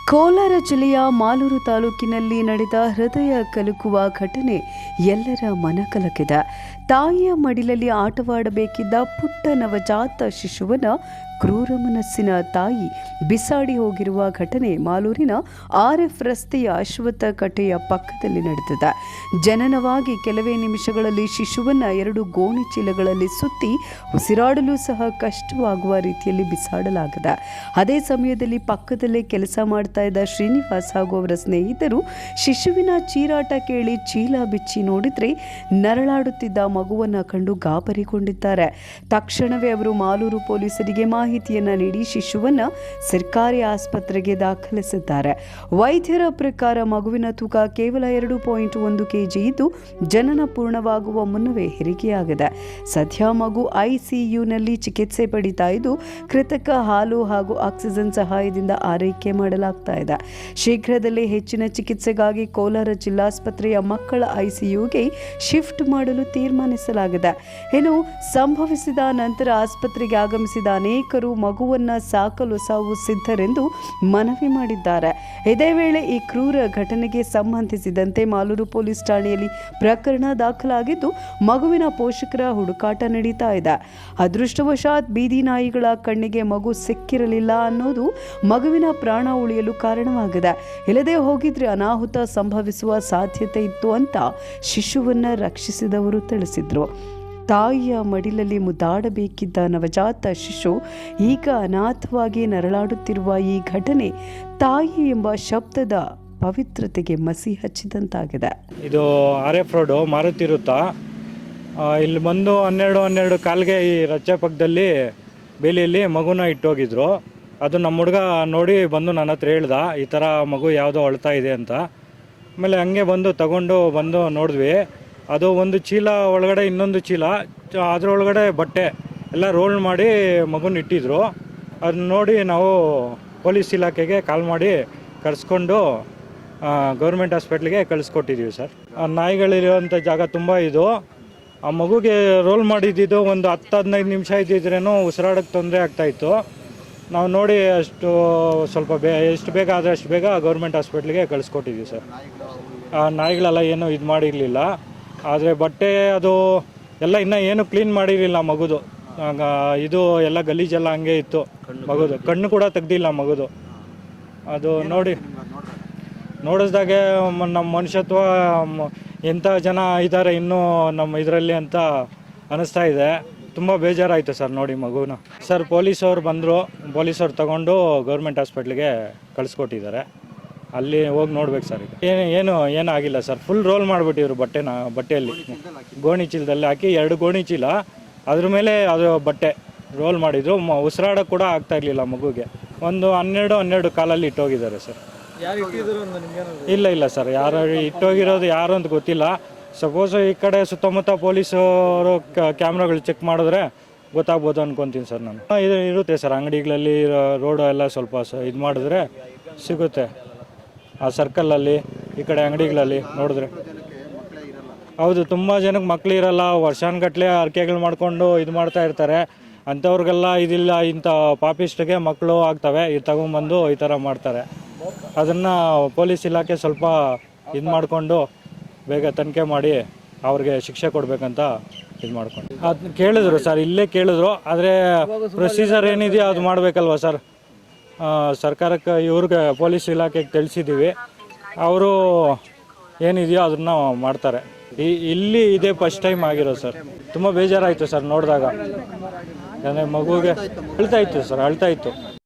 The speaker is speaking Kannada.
ಕೋಲಾರ ಜಿಲ್ಲೆಯ ಮಾಲೂರು ತಾಲೂಕಿನಲ್ಲಿ ನಡೆದ ಹೃದಯ ಕಲಕುವ ಘಟನೆ ಎಲ್ಲರ ಮನಕಲಕಿದೆ. ತಾಯಿಯ ಮಡಿಲಲ್ಲಿ ಆಟವಾಡಬೇಕಿದ್ದ ಪುಟ್ಟ ನವಜಾತ ಶಿಶುವನ್ನ ಕ್ರೂರ ಮನಸ್ಸಿನ ತಾಯಿ ಬಿಸಾಡಿ ಹೋಗಿರುವ ಘಟನೆ ಮಾಲೂರಿನ RF ರಸ್ತೆಯ ಅಶ್ವತ್ಥ ಕಟ್ಟೆಯ ಪಕ್ಕದಲ್ಲಿ ನಡೆದಿದೆ. ಜನನವಾಗಿ ಕೆಲವೇ ನಿಮಿಷಗಳಲ್ಲಿ ಶಿಶುವನ್ನ 2 ಗೋಣಿ ಚೀಲಗಳಲ್ಲಿ ಸುತ್ತಿ ಉಸಿರಾಡಲು ಸಹ ಕಷ್ಟವಾಗುವ ರೀತಿಯಲ್ಲಿ ಬಿಸಾಡಲಾಗಿದೆ. ಅದೇ ಸಮಯದಲ್ಲಿ ಪಕ್ಕದಲ್ಲೇ ಕೆಲಸ ಮಾಡ್ತಾ ಇದ್ದ ಶ್ರೀನಿವಾಸ್ ಹಾಗೂ ಅವರ ಸ್ನೇಹಿತರು ಶಿಶುವಿನ ಚೀರಾಟ ಕೇಳಿ ಚೀಲ ಬಿಚ್ಚಿ ನೋಡಿದ್ರೆ ನರಳಾಡುತ್ತಿದ್ದ ಮಗುವನ್ನ ಕಂಡು ಗಾಬರಿಗೊಂಡಿದ್ದಾರೆ. ತಕ್ಷಣವೇ ಅವರು ಮಾಲೂರು ಪೊಲೀಸರಿಗೆ ಮಾಹಿತಿಯನ್ನ ನೀಡಿ ಶಿಶುವನ್ನ ಸರ್ಕಾರಿ ಆಸ್ಪತ್ರೆಗೆ ದಾಖಲಿಸಿದ್ದಾರೆ. ವೈದ್ಯರ ಪ್ರಕಾರ ಮಗುವಿನ ತೂಕ ಕೇವಲ 2.1 kg ಇದ್ದು ಜನನ ಪೂರ್ಣವಾಗುವ ಮುನ್ನವೇ ಹೆರಿಗೆಯಾಗಿದೆ. ಸದ್ಯ ಮಗು ICUನಲ್ಲಿ ಚಿಕಿತ್ಸೆ ಪಡಿತಾ ಇದ್ದು ಕೃತಕ ಹಾಲು ಹಾಗೂ ಆಕ್ಸಿಜನ್ ಸಹಾಯದಿಂದ ಆರೈಕೆ ಮಾಡಲಾಗ್ತಾ ಇದೆ. ಶೀಘ್ರದಲ್ಲೇ ಹೆಚ್ಚಿನ ಚಿಕಿತ್ಸೆಗಾಗಿ ಕೋಲಾರ ಜಿಲ್ಲಾಸ್ಪತ್ರೆಯ ಮಕ್ಕಳ ICUಗೆ ಶಿಫ್ಟ್ ಮಾಡಲು ತೀರ್ಮಾನಿಸಲಾಗಿದೆ. ಇನ್ನು ಸಂಭವಿಸಿದ ನಂತರ ಆಸ್ಪತ್ರೆಗೆ ಆಗಮಿಸಿದ ಅನೇಕರು ಮಗುವನ್ನ ಸಾಕಲು ಸಾವು ಸಿದ್ಧರೆಂದು ಮನವಿ ಮಾಡಿದ್ದಾರೆ. ಇದೇ ವೇಳೆ ಈ ಕ್ರೂರ ಘಟನೆಗೆ ಸಂಬಂಧಿಸಿದಂತೆ ಮಾಲೂರು ಪೊಲೀಸ್ ಠಾಣೆಯಲ್ಲಿ ಪ್ರಕರಣ ದಾಖಲಾಗಿದ್ದು ಮಗುವಿನ ಪೋಷಕರ ಹುಡುಕಾಟ ನಡೀತಾ ಇದೆ. ಅದೃಷ್ಟವಶಾತ್ ಬೀದಿ ನಾಯಿಗಳ ಕಣ್ಣಿಗೆ ಮಗು ಸಿಕ್ಕಿರಲಿಲ್ಲ ಅನ್ನೋದು ಮಗುವಿನ ಪ್ರಾಣ ಉಳಿಯಲು ಕಾರಣವಾಗಿದೆ. ಇಲ್ಲದೆ ಹೋಗಿದ್ರೆ ಅನಾಹುತ ಸಂಭವಿಸುವ ಸಾಧ್ಯತೆ ಇತ್ತು ಅಂತ ಶಿಶುವನ್ನ ರಕ್ಷಿಸಿದವರು ತಿಳಿಸಿದ್ರು. ತಾಯಿಯ ಮಡಿಲಲ್ಲಿ ಮುದ್ದಾಡಬೇಕಿದ್ದ ನವಜಾತ ಶಿಶು ಈಗ ಅನಾಥವಾಗಿ ನರಳಾಡುತ್ತಿರುವ ಈ ಘಟನೆ ತಾಯಿ ಎಂಬ ಶಬ್ದದ ಪವಿತ್ರತೆಗೆ ಮಸಿ ಹಚ್ಚಿದಂತಾಗಿದೆ. ಇದು RF ರೋಡು ಮಾರುತಿ ವೃತ್ತ. ಇಲ್ಲಿ ಬಂದು 12 ಕಾಲ್ಗೆ ಈ ರಸ್ತೆ ಪಕ್ಕದಲ್ಲಿ ಬೇಲಿಯಲ್ಲಿ ಮಗುನ ಇಟ್ಟೋಗಿದ್ರು. ಅದು ನಮ್ಮ ಹುಡುಗ ನೋಡಿ ಬಂದು ನನ್ನ ಹತ್ರ ಹೇಳ್ದ, ಈ ಥರ ಮಗು ಯಾವುದೋ ಅಳ್ತಾ ಇದೆ ಅಂತ. ಆಮೇಲೆ ಹಂಗೆ ಬಂದು ತಗೊಂಡು ಬಂದು ನೋಡಿದ್ವಿ. ಅದು ಒಂದು ಚೀಲ ಒಳಗಡೆ ಇನ್ನೊಂದು ಚೀಲ, ಅದರೊಳಗಡೆ ಬಟ್ಟೆ ಎಲ್ಲ ರೋಲ್ ಮಾಡಿ ಮಗುನ ಇಟ್ಟಿದ್ರು. ಅದನ್ನ ನೋಡಿ ನಾವು ಪೊಲೀಸ್ ಇಲಾಖೆಗೆ ಕಾಲ್ ಮಾಡಿ ಕರೆಸ್ಕೊಂಡು ಗೌರ್ಮೆಂಟ್ ಹಾಸ್ಪಿಟ್ಲಿಗೆ ಕಳಿಸ್ಕೊಟ್ಟಿದ್ದೀವಿ ಸರ್. ನಾಯಿಗಳಿರುವಂಥ ಜಾಗ ತುಂಬ ಇದು. ಆ ಮಗುಗೆ ರೋಲ್ ಮಾಡಿದ್ದು ಒಂದು 10-15 ನಿಮಿಷ ಇದ್ದಿದ್ರೇನು ಉಸಿರಾಡೋಕ್ಕೆ ತೊಂದರೆ ಆಗ್ತಾಯಿತ್ತು. ನಾವು ನೋಡಿ ಅಷ್ಟು ಸ್ವಲ್ಪ ಎಷ್ಟು ಬೇಗ ಆದರೆ ಅಷ್ಟು ಬೇಗ ಗೌರ್ಮೆಂಟ್ ಹಾಸ್ಪಿಟ್ಲಿಗೆ ಕಳಿಸ್ಕೊಟ್ಟಿದ್ದೀವಿ ಸರ್. ನಾಯಿಗಳೆಲ್ಲ ಏನೂ ಇದು ಮಾಡಿರಲಿಲ್ಲ. ಆದರೆ ಬಟ್ಟೆ ಅದು ಎಲ್ಲ ಇನ್ನೂ ಏನು ಕ್ಲೀನ್ ಮಾಡಿರಲಿಲ್ಲ ಮಗುದು. ಇದು ಎಲ್ಲ ಗಲೀಜೆಲ್ಲ ಹಂಗೆ ಇತ್ತು ಮಗುದು. ಕಣ್ಣು ಕೂಡ ತೆಗ್ದಿಲ್ಲ ಮಗುದು. ಅದು ನೋಡಿಸ್ದಾಗೆ ನಮ್ಮ ಮನುಷ್ಯತ್ವ ಎಂಥ ಜನ ಇದ್ದಾರೆ ಇನ್ನೂ ನಮ್ಮ ಇದರಲ್ಲಿ ಅಂತ ಅನ್ನಿಸ್ತಾ ಇದೆ. ತುಂಬ ಬೇಜಾರಾಯಿತು ಸರ್ ನೋಡಿ ಮಗುನ. ಸರ್ ಪೊಲೀಸವ್ರು ಬಂದರು, ಪೊಲೀಸವ್ರು ತಗೊಂಡು ಗೌರ್ಮೆಂಟ್ ಹಾಸ್ಪಿಟ್ಲಿಗೆ ಕಳಿಸ್ಕೊಟ್ಟಿದ್ದಾರೆ. ಅಲ್ಲಿ ಹೋಗಿ ನೋಡ್ಬೇಕು ಸರ್. ಏನು ಆಗಿಲ್ಲ ಸರ್. ಫುಲ್ ರೋಲ್ ಮಾಡಿಬಿಟ್ಟಿದ್ರು ಬಟ್ಟೆಯಲ್ಲಿ ಗೋಣಿ ಚೀಲದಲ್ಲಿ ಹಾಕಿ 2 ಗೋಣಿ ಚೀಲ, ಅದ್ರ ಮೇಲೆ ಅದು ಬಟ್ಟೆ ರೋಲ್ ಮಾಡಿದ್ರು. ಉಸಿರಾಡೋಕ್ಕೆ ಕೂಡ ಆಗ್ತಾ ಇರಲಿಲ್ಲ ಮಗುಗೆ. ಒಂದು 12 ಕಾಲಲ್ಲಿ ಇಟ್ಟೋಗಿದ್ದಾರೆ ಸರ್. ಇಲ್ಲ ಸರ್, ಯಾರು ಇಟ್ಟೋಗಿರೋದು ಯಾರು ಅಂತ ಗೊತ್ತಿಲ್ಲ. ಸಪೋಸ್ ಈ ಕಡೆ ಸುತ್ತಮುತ್ತ ಪೊಲೀಸರು ಕ್ಯಾಮ್ರಾಗಳು ಚೆಕ್ ಮಾಡಿದ್ರೆ ಗೊತ್ತಾಗ್ಬೋದು ಅನ್ಕೊತೀನಿ ಸರ್ ನಾನು. ಇದು ಇರುತ್ತೆ ಸರ್, ಅಂಗಡಿಗಳಲ್ಲಿ ರೋಡು ಎಲ್ಲ ಸ್ವಲ್ಪ ಇದು ಮಾಡಿದ್ರೆ ಸಿಗುತ್ತೆ. ಆ ಸರ್ಕಲಲ್ಲಿ ಈ ಕಡೆ ಅಂಗಡಿಗಳಲ್ಲಿ ನೋಡಿದ್ರೆ ಹೌದು, ತುಂಬ ಜನಕ್ಕೆ ಮಕ್ಕಳು ಇರಲ್ಲ. ವರ್ಷಾನುಗಟ್ಲೆ ಅರ್ಕೆಗಳು ಮಾಡ್ಕೊಂಡು ಇದು ಮಾಡ್ತಾ ಇರ್ತಾರೆ. ಅಂಥವ್ರಿಗೆಲ್ಲ ಇದಿಲ್ಲ, ಇಂಥ ಪಾಪಿಸ್ಟಿಗೆ ಮಕ್ಕಳು ಆಗ್ತವೆ, ಇದು ತಗೊಂಬಂದು ಈ ಥರ ಮಾಡ್ತಾರೆ. ಅದನ್ನು ಪೊಲೀಸ್ ಇಲಾಖೆ ಸ್ವಲ್ಪ ಇದು ಮಾಡಿಕೊಂಡು ಬೇಗ ತನಿಖೆ ಮಾಡಿ ಅವ್ರಿಗೆ ಶಿಕ್ಷೆ ಕೊಡಬೇಕಂತ ಇದು ಮಾಡ್ಕೊಂಡು ಅದನ್ನ ಕೇಳಿದ್ರು ಸರ್. ಇಲ್ಲೇ ಕೇಳಿದ್ರು. ಆದರೆ ಪ್ರೊಸೀಜರ್ ಏನಿದೆಯೋ ಅದು ಮಾಡಬೇಕಲ್ವ ಸರ್. ಸರ್ಕಾರಕ್ಕೆ ಇವ್ರಿಗೆ ಪೊಲೀಸ್ ಇಲಾಖೆಗೆ ತಿಳಿಸಿದ್ದೀವಿ. ಅವರು ಏನಿದೆಯೋ ಅದನ್ನು ಮಾಡ್ತಾರೆ. ಇಲ್ಲಿ ಇದೇ ಫಸ್ಟ್ ಟೈಮ್ ಆಗಿರೋದು ಸರ್. ತುಂಬ ಬೇಜಾರಾಯಿತು ಸರ್ ನೋಡಿದಾಗ. ಯಾಕಂದರೆ ಮಗುಗೆ ಅಳ್ತಾ ಇತ್ತು.